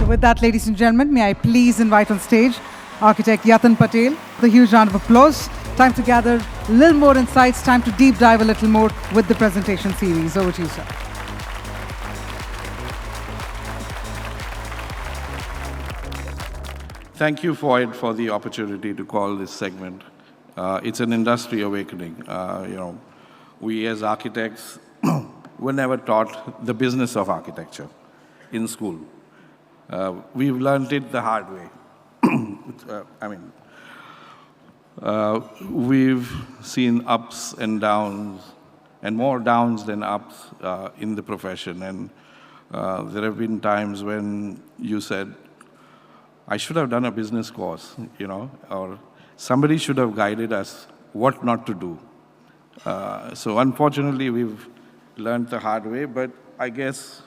With that, ladies and gentlemen, may I please invite on stage architect Yatin Patel. With a huge round of applause. Time to gather a little more insights, time to deep dive a little more with the presentation series. Over to you, sir. Thank you, FOAID, for the opportunity to call this segment. It's an industry awakening. We as architects were never taught the business of architecture in school. We've learned it the hard way. We've seen ups and downs, and more downs than ups in the profession. And there have been times when you said, I should have done a business course, or somebody should have guided us what not to do. So unfortunately, we've learned the hard way, but I guess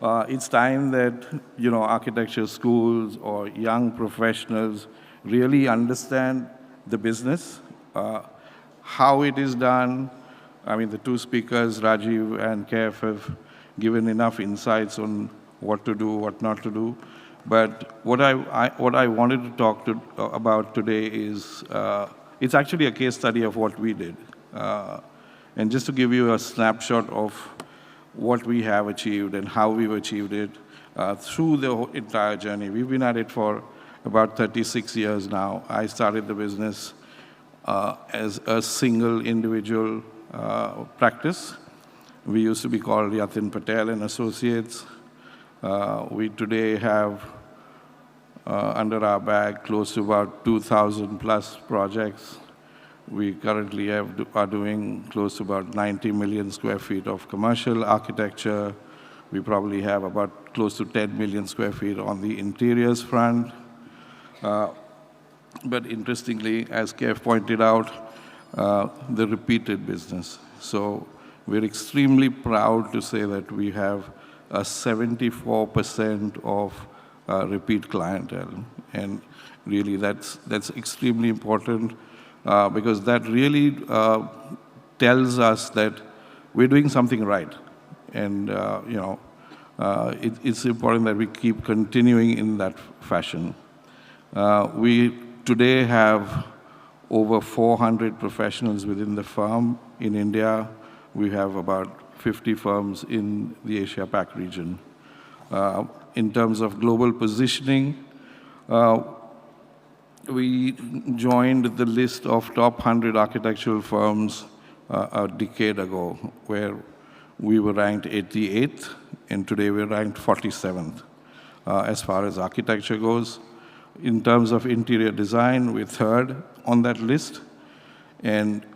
it's time that architecture schools or young professionals really understand the business, how it is done. The two speakers, Rajiv and Kef, have given enough insights on what to do, what not to do. But what I wanted to talk about today is, it's actually a case study of what we did. And just to give you a snapshot of what we have achieved and how we've achieved it through the entire journey. We've been at it for about 36 years now. I started the business as a single individual practice. We used to be called Yatin Patel and Associates. We today have under our bag close to about 2,000 plus projects. We currently are doing close to about 90 million square feet of commercial architecture. We probably have about close to 10 million square feet on the interiors front. But interestingly, as Kev pointed out, the repeated business. So we're extremely proud to say that we have a 74% of repeat clientele. And really that's extremely important because that really tells us that we're doing something right. And it's important that we keep continuing in that fashion. We today have over 400 professionals within the firm in India. We have about 50 firms in the Asia-Pac region. In terms of global positioning, we joined the list of top 100 architectural firms a decade ago, where we were ranked 88th, and today we're ranked 47th as far as architecture goes. In terms of interior design, we're third on that list. And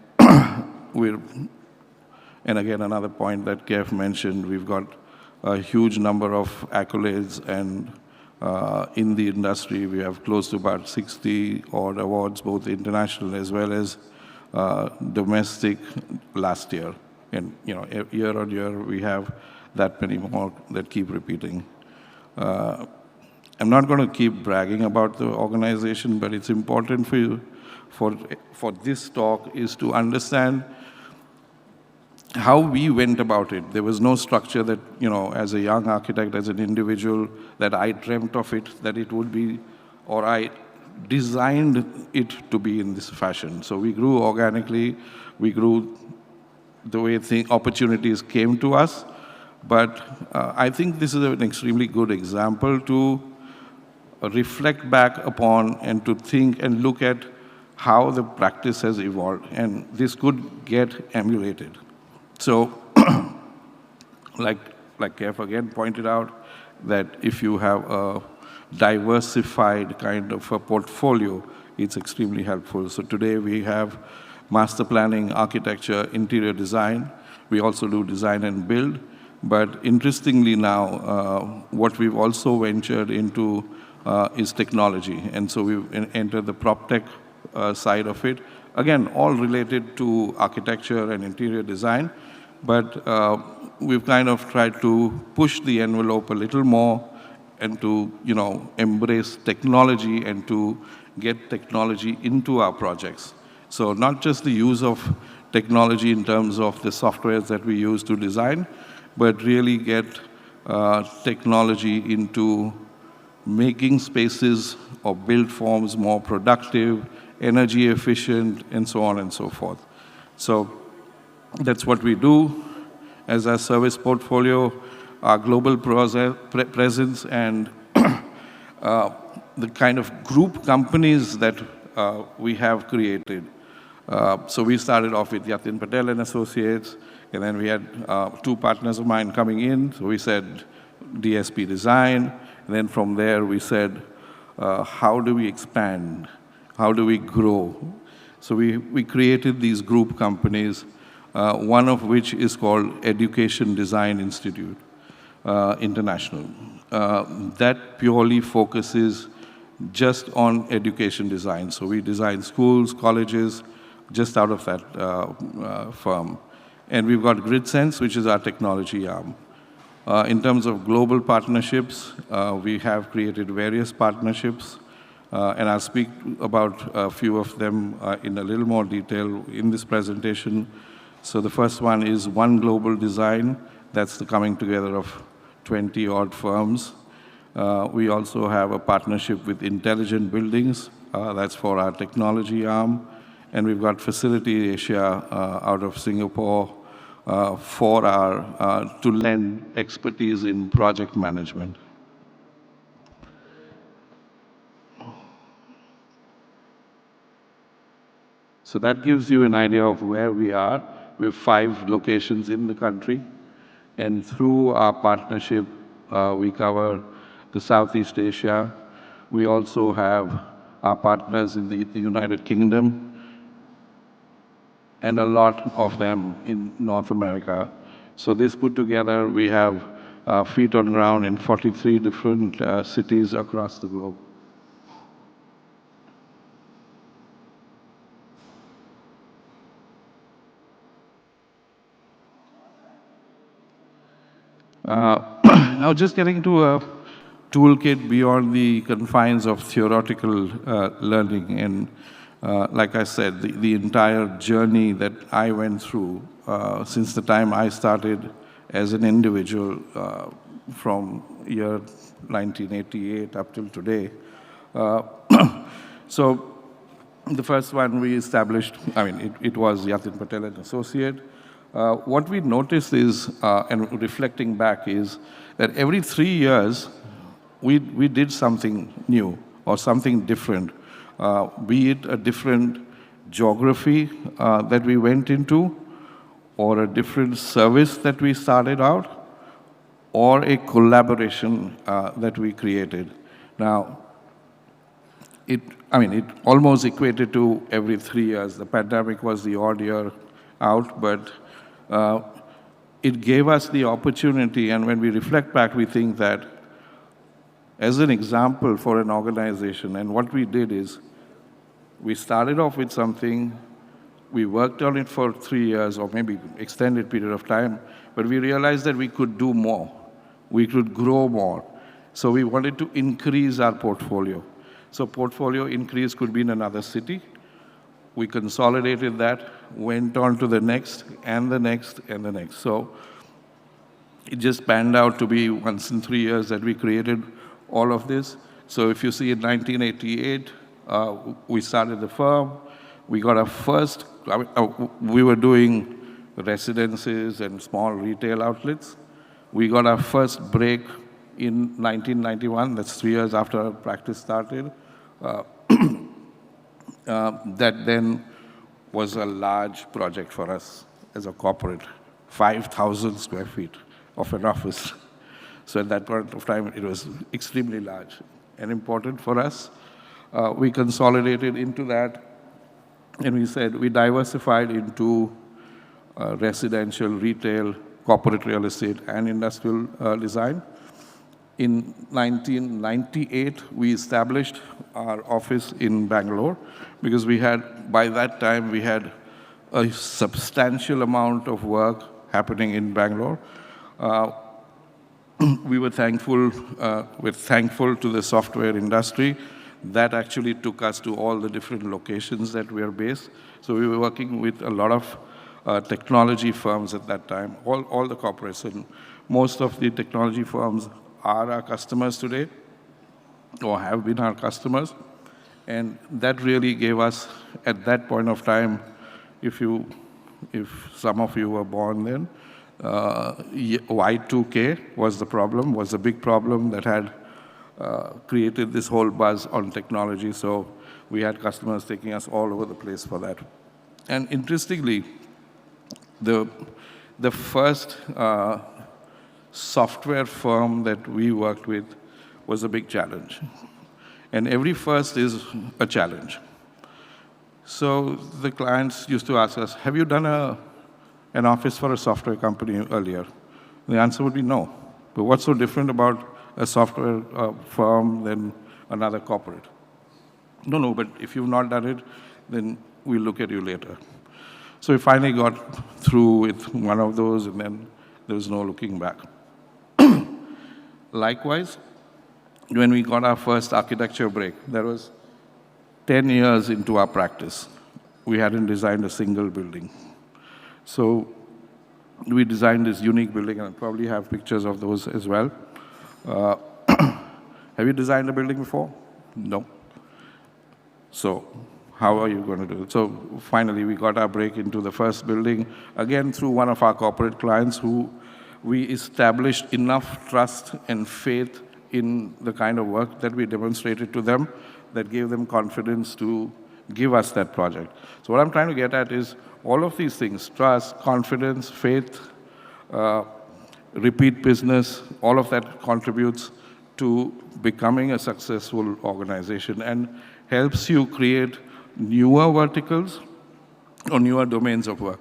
and again, another point that Kev mentioned, we've got a huge number of accolades, and in the industry, we have close to about 60 odd awards, both international as well as domestic last year. And year on year, we have that many more that keep repeating. I'm not going to keep bragging about the organization, but it's important for you, for this talk, is to understand how we went about it. There was no structure that, as a young architect, as an individual, that I dreamt of it, that it would be, or I designed it to be in this fashion. So we grew organically, we grew the way opportunities came to us. But I think this is an extremely good example to reflect back upon and to think and look at how the practice has evolved. And this could get emulated. So, like Kev again pointed out, that if you have a diversified kind of a portfolio, it's extremely helpful. So today we have master planning, architecture, interior design. We also do design and build. But interestingly now, what we've also ventured into is technology. And so we've entered the PropTech side of it. Again, all related to architecture and interior design. But we've kind of tried to push the envelope a little more and to, embrace technology and to get technology into our projects. So not just the use of technology in terms of the softwares that we use to design, but really get technology into making spaces or build forms more productive, energy efficient, and so on and so forth. So that's what we do as our service portfolio, our global presence, and the kind of group companies that we have created. So we started off with Yatin Patel and Associates, and then we had two partners of mine coming in. So we said DSP Design, and then from there we said, how do we expand? How do we grow? So we created these group companies, one of which is called Education Design Institute International. That purely focuses just on education design. So we design schools, colleges, just out of that firm. And we've got GridSense, which is our technology arm. In terms of global partnerships, we have created various partnerships, and I'll speak about a few of them in a little more detail in this presentation. So the first one is One Global Design. That's the coming together of 20-odd firms. We also have a partnership with Intelligent Buildings. That's for our technology arm. And we've got Facility Asia out of Singapore for our to lend expertise in project management. So that gives you an idea of where we are. We have 5 locations in the country. And through our partnership, we cover the Southeast Asia. We also have our partners in the United Kingdom, and a lot of them in North America. So this put together, we have feet on ground in 43 different cities across the globe. Now just getting to a toolkit beyond the confines of theoretical learning. And like I said, the entire journey that I went through since the time I started as an individual from year 1988 up till today. So the first one we established, I mean, it was Yatin Patel and Associate. What we noticed is, and reflecting back, is that every 3 years, we did something new or something different, be it a different geography that we went into, or a different service that we started out, or a collaboration that we created. Now, it almost equated to every 3 years. The pandemic was the odd year out, but it gave us the opportunity, and when we reflect back, we think that as an example for an organization, and what we did is, we started off with something, we worked on it for 3 years, or maybe extended period of time, but we realized that we could do more. We could grow more. So we wanted to increase our portfolio. So portfolio increase could be in another city. We consolidated that, went on to the next, and the next, and the next. So it just panned out to be once in 3 years that we created all of this. So if you see in 1988, we started the firm. We got our first, we were doing residences and small retail outlets. We got our first break in 1991. That's 3 years after our practice started. That then was a large project for us as a corporate, 5,000 square feet of an office. So at that point of time, it was extremely large and important for us. We consolidated into that, and we said we diversified into residential, retail, corporate real estate, and industrial design. In 1998, we established our office in Bangalore because we had, by that time, we had a substantial amount of work happening in Bangalore. We're thankful to the software industry. That actually took us to all the different locations that we are based. So we were working with a lot of technology firms at that time, all the corporates, and most of the technology firms are our customers today. or have been our customers. And that really gave us, at that point of time, if some of you were born then, Y2K was the problem, was a big problem that had created this whole buzz on technology. So we had customers taking us all over the place for that. And interestingly, the first software firm that we worked with was a big challenge. And every first is a challenge. So the clients used to ask us, have you done an office for a software company earlier? The answer would be no. But what's so different about a software firm than another corporate? No, but if you've not done it, then we'll look at you later. So we finally got through with one of those, and then there was no looking back. Likewise, when we got our first architecture break, that was 10 years into our practice. We hadn't designed a single building. So we designed this unique building, and I probably have pictures of those as well. Have you designed a building before? No. So how are you going to do it? So finally, we got our break into the first building, again through one of our corporate clients who we established enough trust and faith in the kind of work that we demonstrated to them that gave them confidence to give us that project. So what I'm trying to get at is all of these things, trust, confidence, faith, repeat business, all of that contributes to becoming a successful organization and helps you create newer verticals or newer domains of work.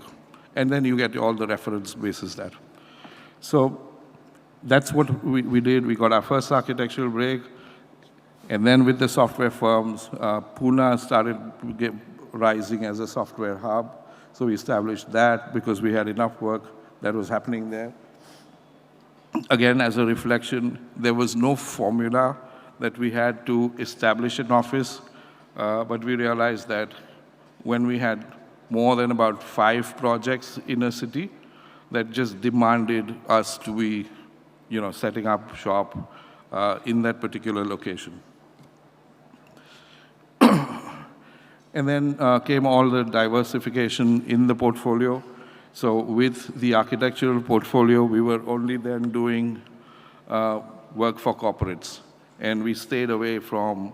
And then you get all the reference bases that. So that's what we did. We got our first architectural break. And then with the software firms, Pune started rising as a software hub. So we established that because we had enough work that was happening there. Again, as a reflection, there was no formula that we had to establish an office, but we realized that when we had more than about 5 projects in a city, that just demanded us to be, setting up shop in that particular location. And then came all the diversification in the portfolio. So with the architectural portfolio, we were only then doing work for corporates. And we stayed away from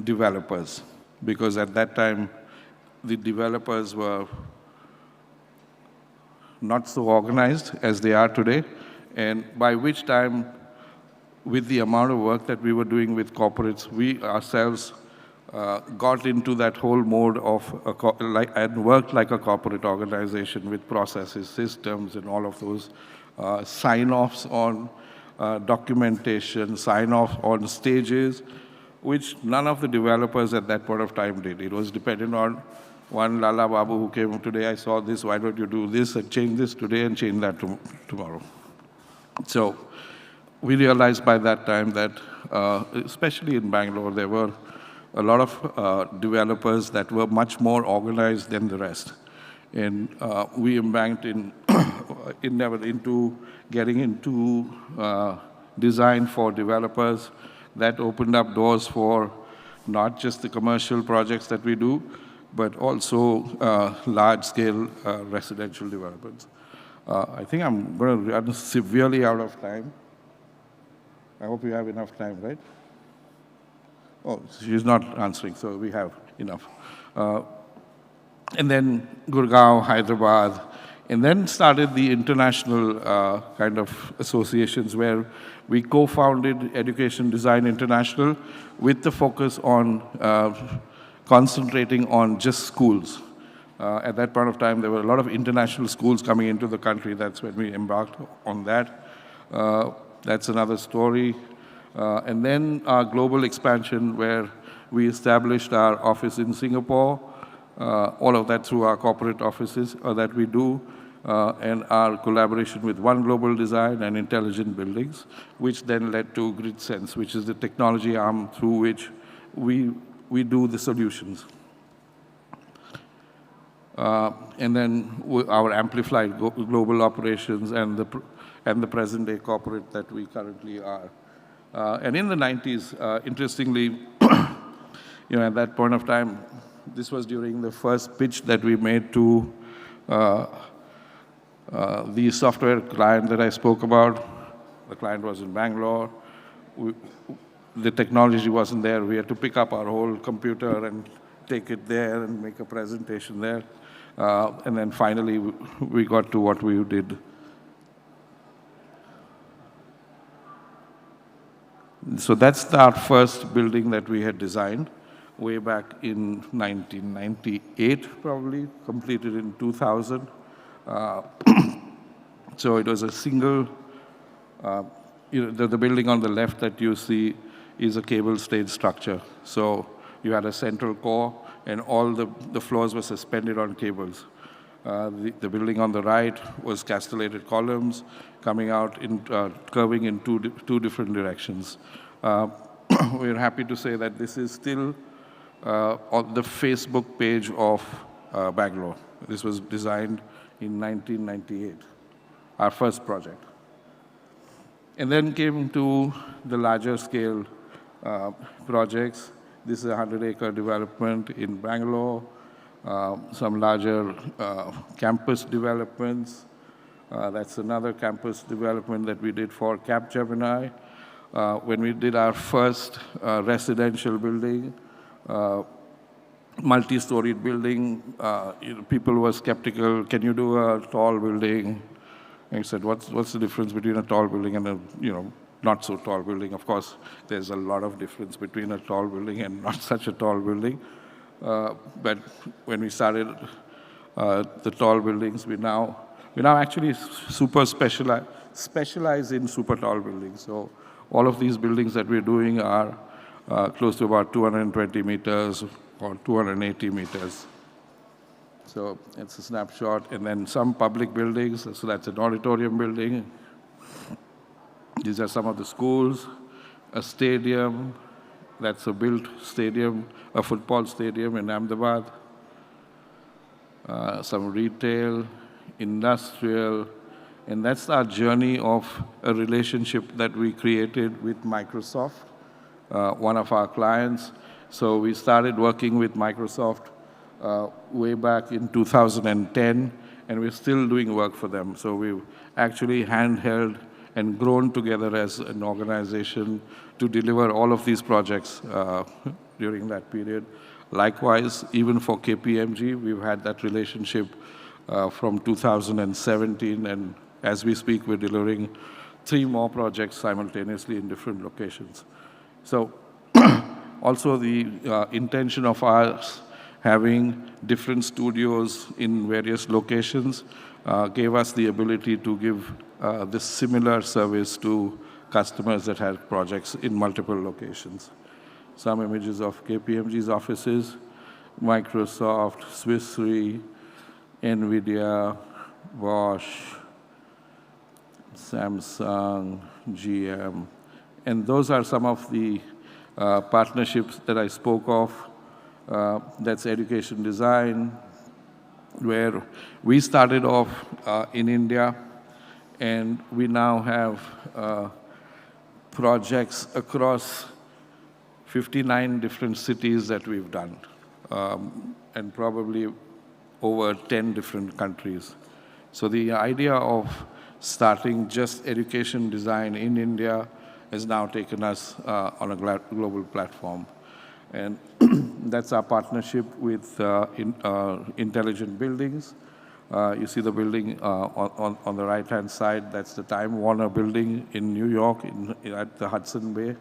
developers, because at that time, the developers were not so organized as they are today, and by which time, with the amount of work that we were doing with corporates, we ourselves got into that whole mode of, and worked like a corporate organization with processes, systems, and all of those sign-offs on documentation, sign-off on stages, which none of the developers at that point of time did. It was dependent on one Lala Babu who came today, I saw this, why don't you do this, and change this today and change that tomorrow. So we realized by that time that, especially in Bangalore, there were a lot of developers that were much more organized than the rest. And we embanked into getting into design for developers. That opened up doors for not just the commercial projects that we do, but also large-scale residential developments. I think I'm going to run severely out of time. I hope you have enough time, right? Oh, she's not answering, so we have enough. And then Gurgaon, Hyderabad, and then started the international kind of associations where we co-founded Education Design International with the focus on concentrating on just schools. At that point of time, there were a lot of international schools coming into the country. That's when we embarked on that. That's another story. And then our global expansion, where we established our office in Singapore, all of that through our corporate offices that we do, and our collaboration with One Global Design and Intelligent Buildings, which then led to GridSense, which is the technology arm through which we do the solutions. And then our amplified global operations and the present-day corporate that we currently are. And in the 90s, interestingly, at that point of time, this was during the first pitch that we made to the software client that I spoke about. The client was in Bangalore. The technology wasn't there. We had to pick up our whole computer and take it there and make a presentation there. And then finally, we got to what we did. So that's our first building that we had designed way back in 1998, probably, completed in 2000. So it was a single, the building on the left that you see is a cable stayed structure. So you had a central core, and all the floors were suspended on cables. The building on the right was castellated columns coming out, curving in two different directions. We're happy to say that this is still on the Facebook page of Bangalore. This was designed in 1998, our first project. And then came to the larger scale projects. This is a 100-acre development in Bangalore, some larger campus developments. That's another campus development that we did for Capgemini. When we did our first residential building, multi-storied building, people were skeptical. Can you do a tall building? And I said, what's the difference between a tall building and a not so tall building? Of course, there's a lot of difference between a tall building and not such a tall building. But when we started the tall buildings, we now actually super specialize in super tall buildings. So all of these buildings that we're doing are close to about 220 meters or 280 meters. So it's a snapshot. And then some public buildings, so that's an auditorium building. These are some of the schools, a stadium, that's a built stadium, a football stadium in Ahmedabad, some retail, industrial, and that's our journey of a relationship that we created with Microsoft, one of our clients. So we started working with Microsoft way back in 2010, and we're still doing work for them. So we've actually handheld and grown together as an organization to deliver all of these projects during that period. Likewise, even for KPMG, we've had that relationship from 2017, and as we speak, we're delivering 3 more projects simultaneously in different locations. So also the intention of us having different studios in various locations gave us the ability to give this similar service to customers that had projects in multiple locations. Some images of KPMG's offices, Microsoft, Swiss Re, NVIDIA, Bosch, Samsung, GM. And those are some of the partnerships that I spoke of. That's education design, where we started off in India, and we now have projects across 59 different cities that we've done, and probably over 10 different countries. So the idea of starting just education design in India has now taken us on a global platform. And that's our partnership with Intelligent Buildings. You see the building on the right-hand side. That's the Time Warner building in New York at the Hudson Bay.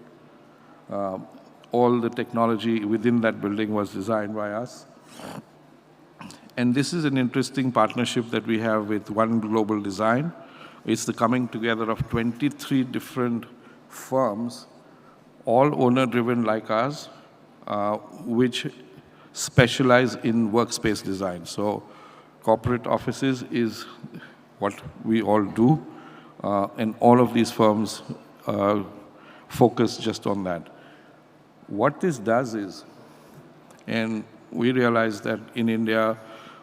All the technology within that building was designed by us. And this is an interesting partnership that we have with One Global Design. It's the coming together of 23 different firms, all owner-driven like us, which specialize in workspace design. So corporate offices is what we all do, and all of these firms focus just on that. What this does is, and we realize that in India,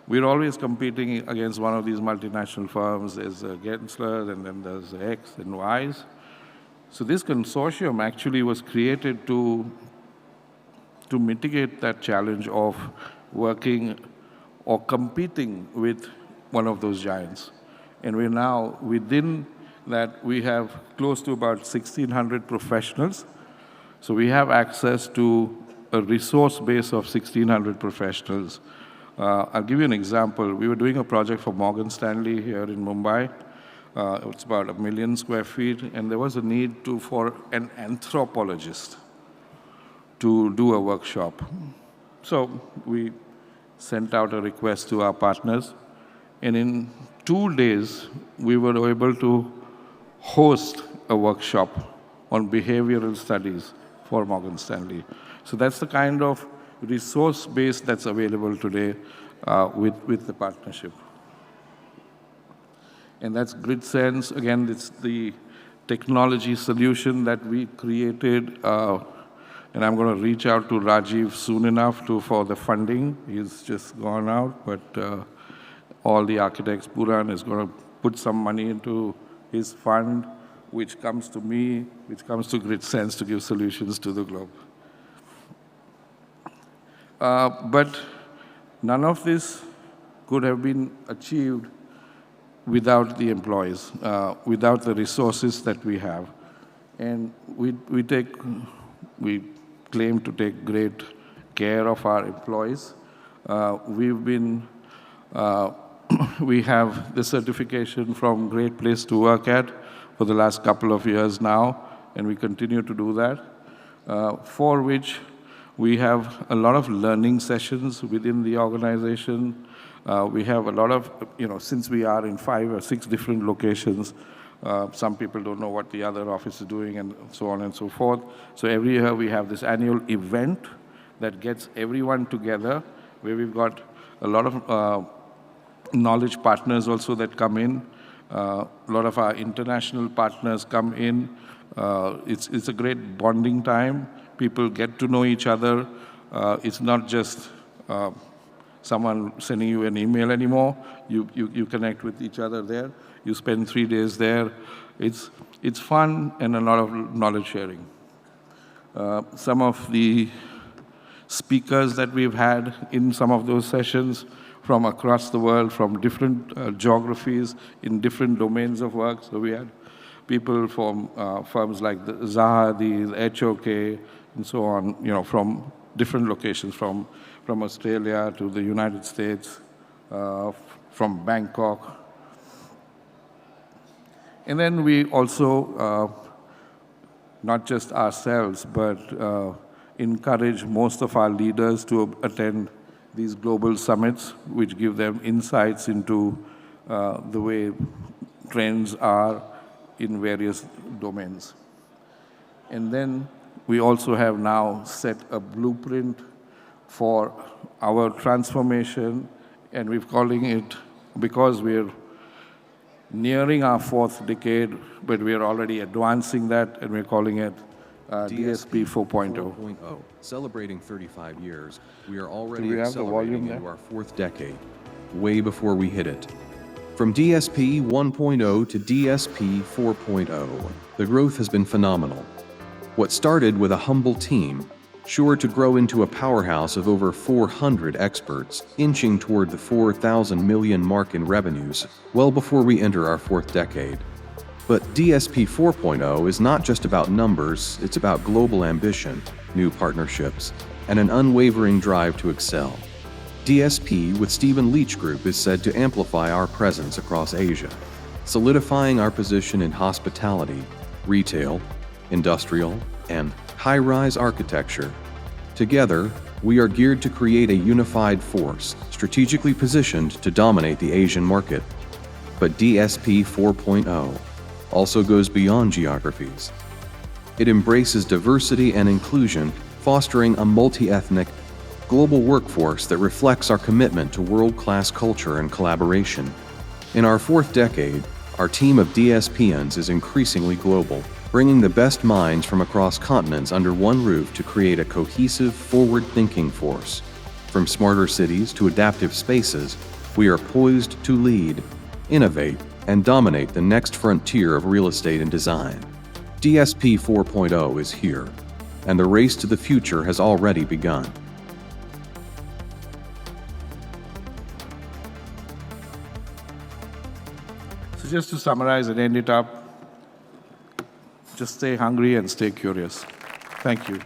we're always competing against one of these multinational firms. There's Gensler, and then there's X and Y's. So this consortium actually was created to mitigate that challenge of working or competing with one of those giants. And we're now, within that, we have close to about 1,600 professionals. So we have access to a resource base of 1,600 professionals. I'll give you an example. We were doing a project for Morgan Stanley here in Mumbai. It's about 1 million square feet, and there was a need for an anthropologist to do a workshop. So we sent out a request to our partners, and in 2 days, we were able to host a workshop on behavioral studies for Morgan Stanley. So that's the kind of resource base that's available today with the partnership. And that's GridSense. Again, it's the technology solution that we created. And I'm going to reach out to Rajiv soon enough for the funding. He's just gone out, but all the architects, Puran is going to put some money into his fund, which comes to me, which comes to GridSense to give solutions to the globe. But none of this could have been achieved without the employees, without the resources that we have. And we claim to take great care of our employees. We have the certification from Great Place to Work At for the last couple of years now, and we continue to do that, for which we have a lot of learning sessions within the organization. We have a lot of, since we are in 5 or 6 different locations, some people don't know what the other office is doing and so on and so forth. So every year we have this annual event that gets everyone together, where we've got a lot of knowledge partners also that come in. A lot of our international partners come in. It's a great bonding time. People get to know each other. It's not just someone sending you an email anymore. You connect with each other there. You spend 3 days there. It's fun and a lot of knowledge sharing. Some of the speakers that we've had in some of those sessions from across the world, from different geographies, in different domains of work. So we had people from firms like the Zahadi, the HOK, and so on, from different locations, from Australia to the United States, from Bangkok. And then we also, not just ourselves, but encourage most of our leaders to attend these global summits, which give them insights into the way trends are in various domains. And then we also have now set a blueprint for our transformation, and we're calling it, because we're nearing our 4th decade, but we're already advancing that, and we're calling it DSP 4.0. Celebrating 35 years, we are already accelerating into our 4th decade, way before we hit it. From DSP 1.0 to DSP 4.0, the growth has been phenomenal. What started with a humble team, sure to grow into a powerhouse of over 400 experts, inching toward the 4,000 million mark in revenues, well before we enter our 4th decade. But DSP 4.0 is not just about numbers, it's about global ambition, new partnerships, and an unwavering drive to excel. DSP with Stephen Leach Group is said to amplify our presence across Asia, solidifying our position in hospitality, retail, industrial, and high-rise architecture. Together, we are geared to create a unified force, strategically positioned to dominate the Asian market. But DSP 4.0 also goes beyond geographies. It embraces diversity and inclusion, fostering a multi-ethnic, global workforce that reflects our commitment to world-class culture and collaboration. In our 4th decade, our team of DSPians is increasingly global, bringing the best minds from across continents under one roof to create a cohesive, forward-thinking force. From smarter cities to adaptive spaces, we are poised to lead, innovate, and dominate the next frontier of real estate and design. DSP 4.0 is here, and the race to the future has already begun. So just to summarize and end it up, just stay hungry and stay curious. Thank you.